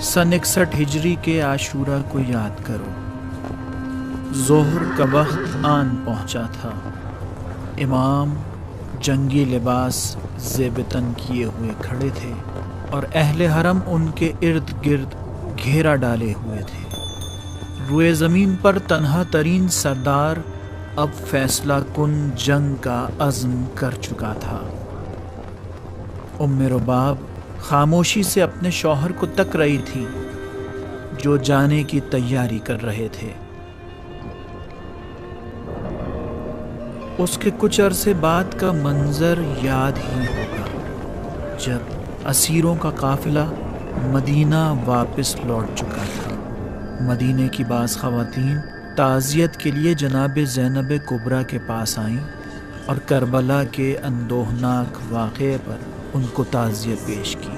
سن 61 ہجری کے عاشورہ کو یاد کرو۔ ظہر کا وقت آن پہنچا تھا۔ امام جنگی لباس زیب تن کیے ہوئے کھڑے تھے اور اہل حرم ان کے ارد گرد گھیرا ڈالے ہوئے تھے۔ روئے زمین پر تنہا ترین سردار اب فیصلہ کن جنگ کا عزم کر چکا تھا۔ ام رباب خاموشی سے اپنے شوہر کو تک رہی تھی جو جانے کی تیاری کر رہے تھے۔ اس کے کچھ عرصے بعد کا منظر یاد ہی ہوگا جب اسیروں کا قافلہ مدینہ واپس لوٹ چکا تھا۔ مدینے کی بعض خواتین تعزیت کے لیے جناب زینب کبریٰ کے پاس آئیں اور کربلا کے اندوہناک واقعے پر ان کو تعزیت پیش کی۔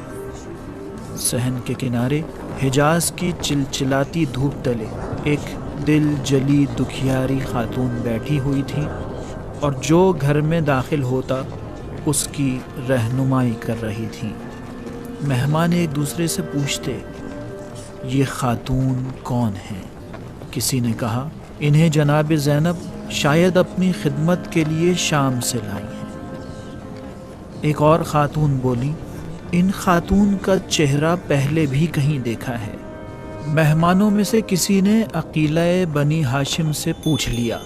صحن کے کنارے حجاز کی چلچلاتی دھوپ تلے ایک دل جلی دکھیاری خاتون بیٹھی ہوئی تھی اور جو گھر میں داخل ہوتا اس کی رہنمائی کر رہی تھی۔ مہمان ایک دوسرے سے پوچھتے، یہ خاتون کون ہیں؟ کسی نے کہا، انہیں جناب زینب شاید اپنی خدمت کے لیے شام سے لائی ہیں۔ ایک اور خاتون بولی، ان خاتون کا چہرہ پہلے بھی کہیں دیکھا ہے۔ مہمانوں میں سے کسی نے عقیلہ بنی ہاشم سے پوچھ لیا،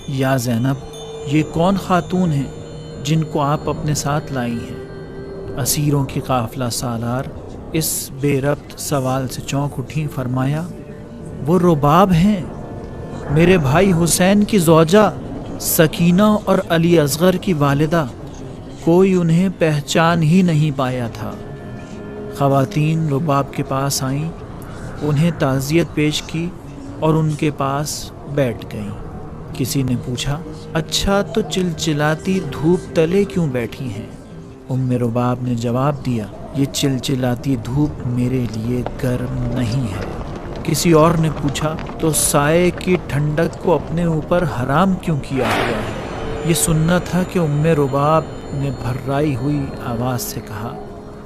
یا زینب، یہ کون خاتون ہیں جن کو آپ اپنے ساتھ لائی ہیں؟ اسیروں کی قافلہ سالار اس بے ربط سوال سے چونک اٹھی، فرمایا، وہ رباب ہیں، میرے بھائی حسین کی زوجہ سکینہ اور علی اصغر کی والدہ۔ کوئی انہیں پہچان ہی نہیں پایا تھا۔ خواتین رباب کے پاس آئیں، انہیں تعزیت پیش کی اور ان کے پاس بیٹھ گئیں۔ کسی نے پوچھا، اچھا تو چلچلاتی دھوپ تلے کیوں بیٹھی ہیں؟ ام رباب نے جواب دیا، یہ چلچلاتی دھوپ میرے لیے گرم نہیں ہے۔ کسی اور نے پوچھا، تو سائے کی ٹھنڈک کو اپنے اوپر حرام کیوں کیا ہوا ہے؟ یہ سننا تھا کہ ام رباب نے بھررائی ہوئی آواز سے کہا،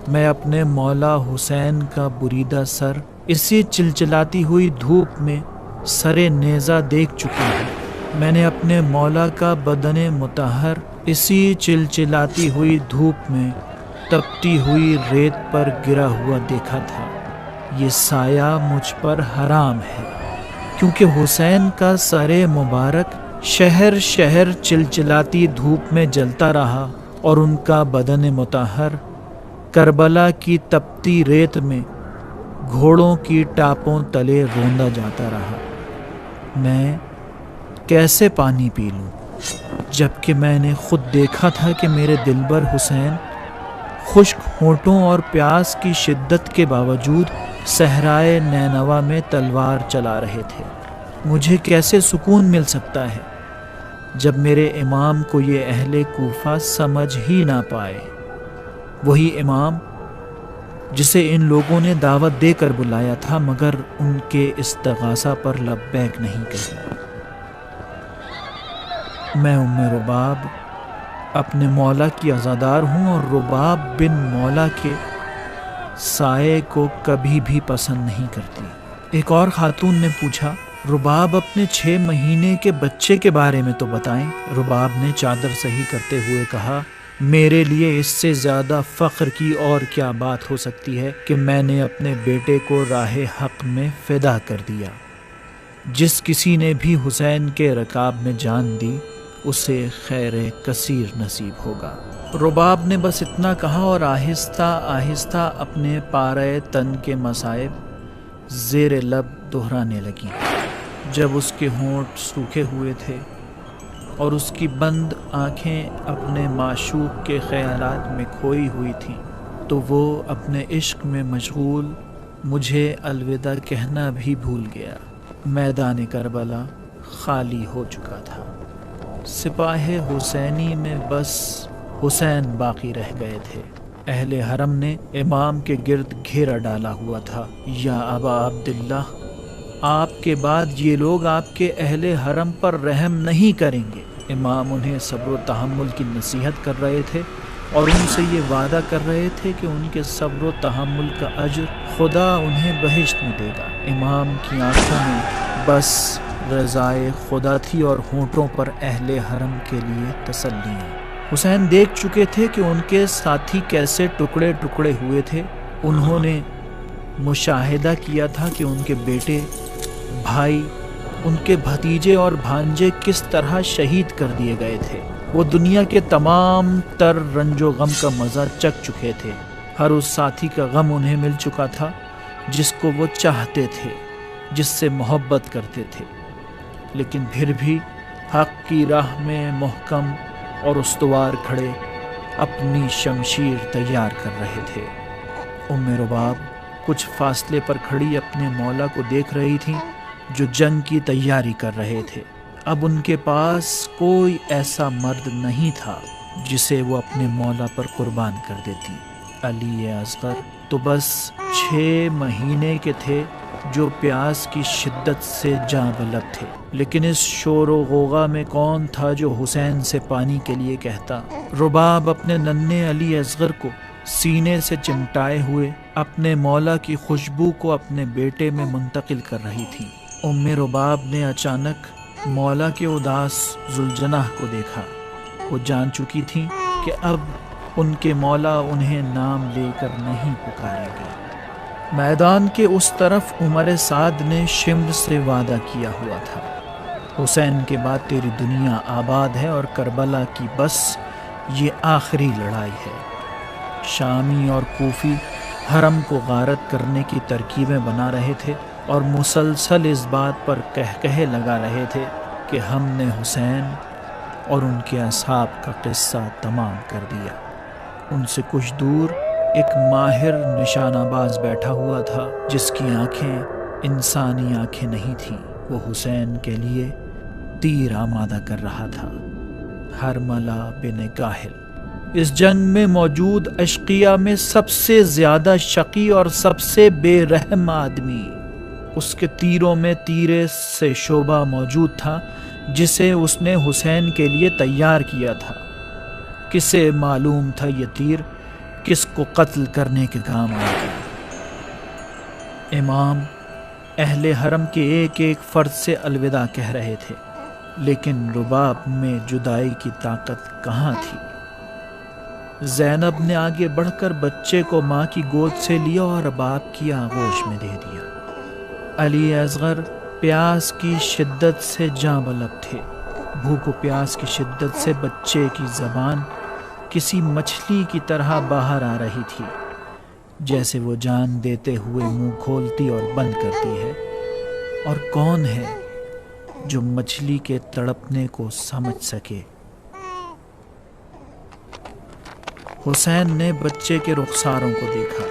میں اپنے مولا حسین کا بریدہ سر اسی چلچلاتی ہوئی دھوپ میں سرے نیزہ دیکھ چکی ہوں۔ میں نے اپنے مولا کا بدن مطہر اسی چلچلاتی ہوئی دھوپ میں تپتی ہوئی ریت پر گرا ہوا دیکھا تھا۔ یہ سایہ مجھ پر حرام ہے، کیونکہ حسین کا سر مبارک شہر شہر چلچلاتی دھوپ میں جلتا رہا اور ان کا بدن مطہر کربلا کی تپتی ریت میں گھوڑوں کی ٹاپوں تلے روندا جاتا رہا۔ میں کیسے پانی پی لوں جبکہ میں نے خود دیکھا تھا کہ میرے دلبر حسین خشک ہونٹوں اور پیاس کی شدت کے باوجود صحرائے نینوا میں تلوار چلا رہے تھے۔ مجھے کیسے سکون مل سکتا ہے جب میرے امام کو یہ اہل کوفہ سمجھ ہی نہ پائے، وہی امام جسے ان لوگوں نے دعوت دے کر بلایا تھا مگر ان کے استغاثہ پر لبیک نہیں کہی۔ میں ام رباب اپنے مولا کی عزادار ہوں اور رباب بن مولا کے سائے کو کبھی بھی پسند نہیں کرتی۔ ایک اور خاتون نے پوچھا، رباب اپنے 6 مہینے کے بچے کے بارے میں تو بتائیں۔ رباب نے چادر صحیح کرتے ہوئے کہا، میرے لیے اس سے زیادہ فخر کی اور کیا بات ہو سکتی ہے کہ میں نے اپنے بیٹے کو راہ حق میں فدا کر دیا۔ جس کسی نے بھی حسین کے رکاب میں جان دی اسے خیر کثیر نصیب ہوگا۔ رباب نے بس اتنا کہا اور آہستہ آہستہ اپنے پارے تن کے مصائب زیر لب دہرانے لگی۔ جب اس کے ہونٹ سوکھے ہوئے تھے اور اس کی بند آنکھیں اپنے معشوق کے خیالات میں کھوئی ہوئی تھیں تو وہ اپنے عشق میں مشغول مجھے الوداع کہنا بھی بھول گیا۔ میدان کربلا خالی ہو چکا تھا۔ سپاہ حسینی میں بس حسین باقی رہ گئے تھے۔ اہل حرم نے امام کے گرد گھیرا ڈالا ہوا تھا۔ یا ابا عبداللہ، آپ کے بعد یہ لوگ آپ کے اہل حرم پر رحم نہیں کریں گے۔ امام انہیں صبر و تحمل کی نصیحت کر رہے تھے اور ان سے یہ وعدہ کر رہے تھے کہ ان کے صبر و تحمل کا اجر خدا انہیں بہشت میں دے گا۔ امام کی آنکھوں میں بس رضائے خدا تھی اور ہونٹوں پر اہل حرم کے لیے تسلیاں۔ حسین دیکھ چکے تھے کہ ان کے ساتھی کیسے ٹکڑے ٹکڑے ہوئے تھے۔ انہوں نے مشاہدہ کیا تھا کہ ان کے بیٹے، بھائی، ان کے بھتیجے اور بھانجے کس طرح شہید کر دیے گئے تھے۔ وہ دنیا کے تمام تر رنج و غم کا مزہ چکھ چکے تھے۔ ہر اس ساتھی کا غم انہیں مل چکا تھا جس کو وہ چاہتے تھے، جس سے محبت کرتے تھے، لیکن پھر بھی حق کی راہ میں محکم اور استوار کھڑے اپنی شمشیر تیار کر رہے تھے۔ ام رباب کچھ فاصلے پر کھڑی اپنے مولا کو دیکھ رہی تھی جو جنگ کی تیاری کر رہے تھے۔ اب ان کے پاس کوئی ایسا مرد نہیں تھا جسے وہ اپنے مولا پر قربان کر دیتی۔ علی اصغر تو بس 6 مہینے کے تھے جو پیاس کی شدت سے جاں بلب تھے، لیکن اس شور و غوغا میں کون تھا جو حسین سے پانی کے لیے کہتا۔ رباب اپنے ننھے علی اصغر کو سینے سے چمٹائے ہوئے اپنے مولا کی خوشبو کو اپنے بیٹے میں منتقل کر رہی تھی۔ ام رباب نے اچانک مولا کے اداس ذوالجناح کو دیکھا۔ وہ جان چکی تھی کہ اب ان کے مولا انہیں نام لے کر نہیں پکاریں گے۔ میدان کے اس طرف عمر سعد نے شمر سے وعدہ کیا ہوا تھا، حسین کے بعد تیری دنیا آباد ہے اور کربلا کی بس یہ آخری لڑائی ہے۔ شامی اور کوفی حرم کو غارت کرنے کی ترکیبیں بنا رہے تھے اور مسلسل اس بات پر کہے لگا رہے تھے کہ ہم نے حسین اور ان کے اصحاب کا قصہ تمام کر دیا۔ ان سے کچھ دور ایک ماہر نشانہ باز بیٹھا ہوا تھا جس کی آنکھیں انسانی آنکھیں نہیں تھیں۔ وہ حسین کے لیے تیر آمادہ کر رہا تھا۔ حرملہ بن کاہل اس جنگ میں موجود اشقیاء میں سب سے زیادہ شقی اور سب سے بے رحم آدمی۔ اس کے تیروں میں تیرے سے شعبہ موجود تھا جسے اس نے حسین کے لیے تیار کیا تھا۔ کسے معلوم تھا یہ تیر کس کو قتل کرنے کے کام آئے گا۔ امام اہل حرم کے ایک ایک فرد سے الوداع کہہ رہے تھے، لیکن رباب میں جدائی کی طاقت کہاں تھی۔ زینب نے آگے بڑھ کر بچے کو ماں کی گود سے لیا اور باپ کی آغوش میں دے دیا۔ علی اصغر پیاس کی شدت سے جاں بلب تھے۔ بھوک و پیاس کی شدت سے بچے کی زبان کسی مچھلی کی طرح باہر آ رہی تھی، جیسے وہ جان دیتے ہوئے منہ کھولتی اور بند کرتی ہے۔ اور کون ہے جو مچھلی کے تڑپنے کو سمجھ سکے؟ حسین نے بچے کے رخساروں کو دیکھا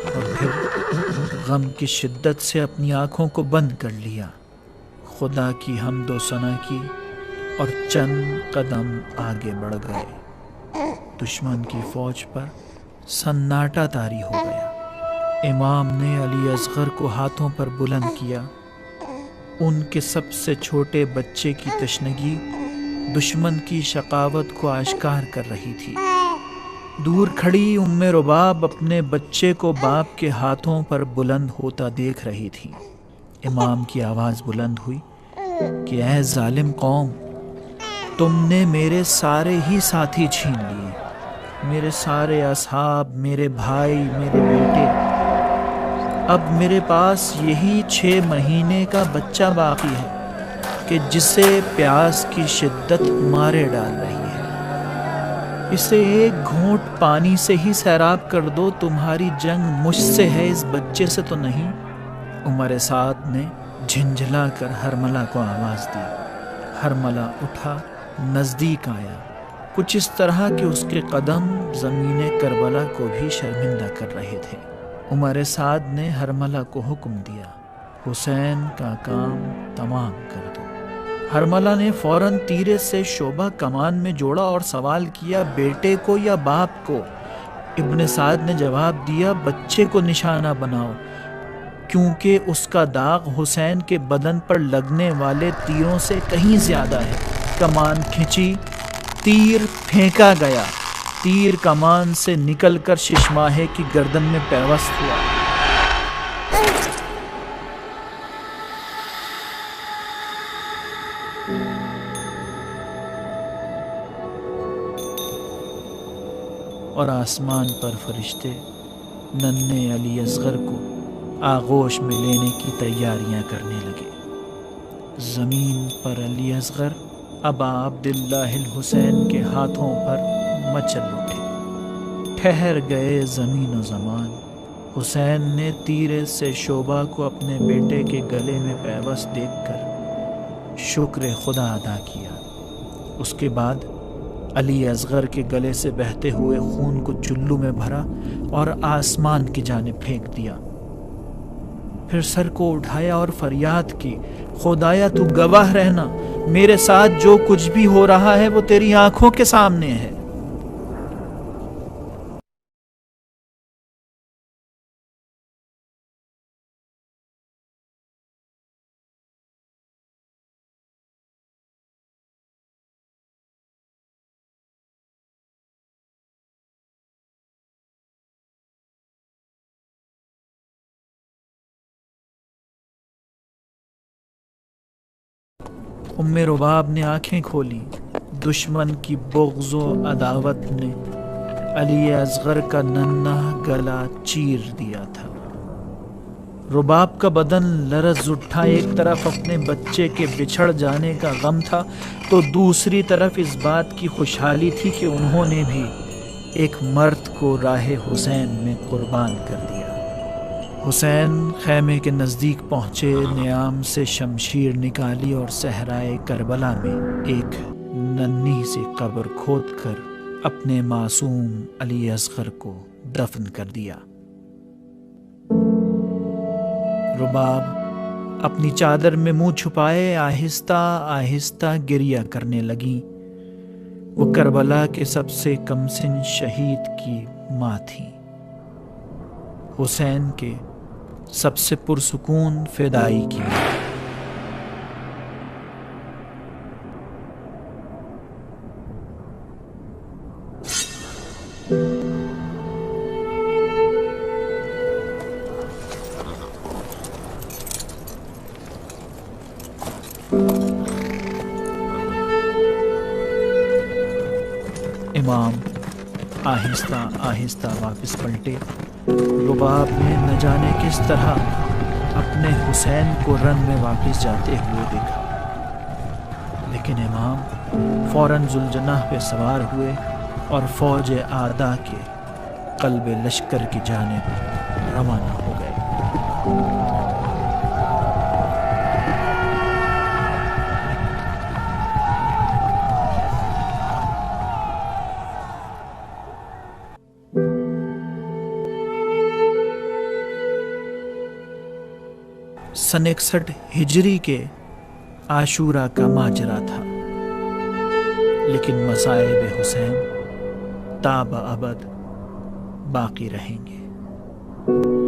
اور پھر غم کی شدت سے اپنی آنکھوں کو بند کر لیا۔ خدا کی حمد و ثنا کی اور چند قدم آگے بڑھ گئے۔ دشمن کی فوج پر سناٹا طاری ہو گیا۔ امام نے علی اصغر کو ہاتھوں پر بلند کیا۔ ان کے سب سے چھوٹے بچے کی تشنگی دشمن کی شقاوت کو آشکار کر رہی تھی۔ دور کھڑی ام رباب اپنے بچے کو باپ کے ہاتھوں پر بلند ہوتا دیکھ رہی تھی۔ امام کی آواز بلند ہوئی کہ اے ظالم قوم، تم نے میرے سارے ہی ساتھی چھین لیے، میرے سارے اصحاب، میرے بھائی، میرے بیٹے۔ اب میرے پاس یہی 6 مہینے کا بچہ باقی ہے کہ جسے پیاس کی شدت مارے ڈال رہی ہے۔ اسے ایک گھونٹ پانی سے ہی سیراب کر دو، تمہاری جنگ مجھ سے ہے، اس بچے سے تو نہیں۔ عمر سعد نے جھنجھلا کر حرملہ کو آواز دی۔ حرملہ اٹھا، نزدیک آیا، کچھ اس طرح کہ اس کے قدم زمین کربلا کو بھی شرمندہ کر رہے تھے۔ عمر سعد نے حرملہ کو حکم دیا، حسین کا کام تمام کر دو۔ حرملہ نے فوراً تیرے سے شعبہ کمان میں جوڑا اور سوال کیا، بیٹے کو یا باپ کو؟ ابن سعد نے جواب دیا، بچے کو نشانہ بناؤ، کیونکہ اس کا داغ حسین کے بدن پر لگنے والے تیروں سے کہیں زیادہ ہے۔ کمان کھینچی، تیر پھینکا گیا تیر کمان سے نکل کر ششماہے کی گردن میں پیوست ہوا۔ اور آسمان پر فرشتے ننھے علی اصغر کو آغوش میں لینے کی تیاریاں کرنے لگے۔ زمین پر علی اصغر ابا عبداللہ الحسین کے ہاتھوں پر مچل اٹھے۔ ٹھہر گئے زمین و زمان۔ حسین نے تیرے سے شعبہ کو اپنے بیٹے کے گلے میں پیوست دیکھ کر شکر خدا ادا کیا۔ اس کے بعد علی اصغر کے گلے سے بہتے ہوئے خون کو چلو میں بھرا اور آسمان کی جانب پھینک دیا۔ پھر سر کو اٹھایا اور فریاد کی، خدایا تو گواہ رہنا، میرے ساتھ جو کچھ بھی ہو رہا ہے وہ تیری آنکھوں کے سامنے ہے۔ ام رباب نے آنکھیں کھولی۔ دشمن کی بغض و عداوت نے علی اصغر کا ننھا گلا چیر دیا تھا۔ رباب کا بدن لرز اٹھا۔ ایک طرف اپنے بچے کے بچھڑ جانے کا غم تھا تو دوسری طرف اس بات کی خوشحالی تھی کہ انہوں نے بھی ایک مرد کو راہ حسین میں قربان کر دیا۔ حسین خیمے کے نزدیک پہنچے، نیام سے شمشیر نکالی اور صحرائے کربلا میں ایک ننھی سی قبر کھود کر اپنے معصوم علی اصغر کو دفن کر دیا۔ رباب اپنی چادر میں منہ چھپائے آہستہ آہستہ گریہ کرنے لگی۔ وہ کربلا کے سب سے کمسن شہید کی ماں تھی، حسین کے سب سے پرسکون فدائی کی۔ امام آہستہ آہستہ واپس پلٹے۔ رباب نے نہ جانے کس طرح اپنے حسین کو رن میں واپس جاتے ہوئے دیکھا، لیکن امام فوراً ذوالجناح پہ سوار ہوئے اور فوج اعداء کے قلب لشکر کی جانب روانہ ہو گئے۔ سن 61 ہجری کے عاشورہ کا ماجرا تھا، لیکن مصائب حسین تا ابد باقی رہیں گے۔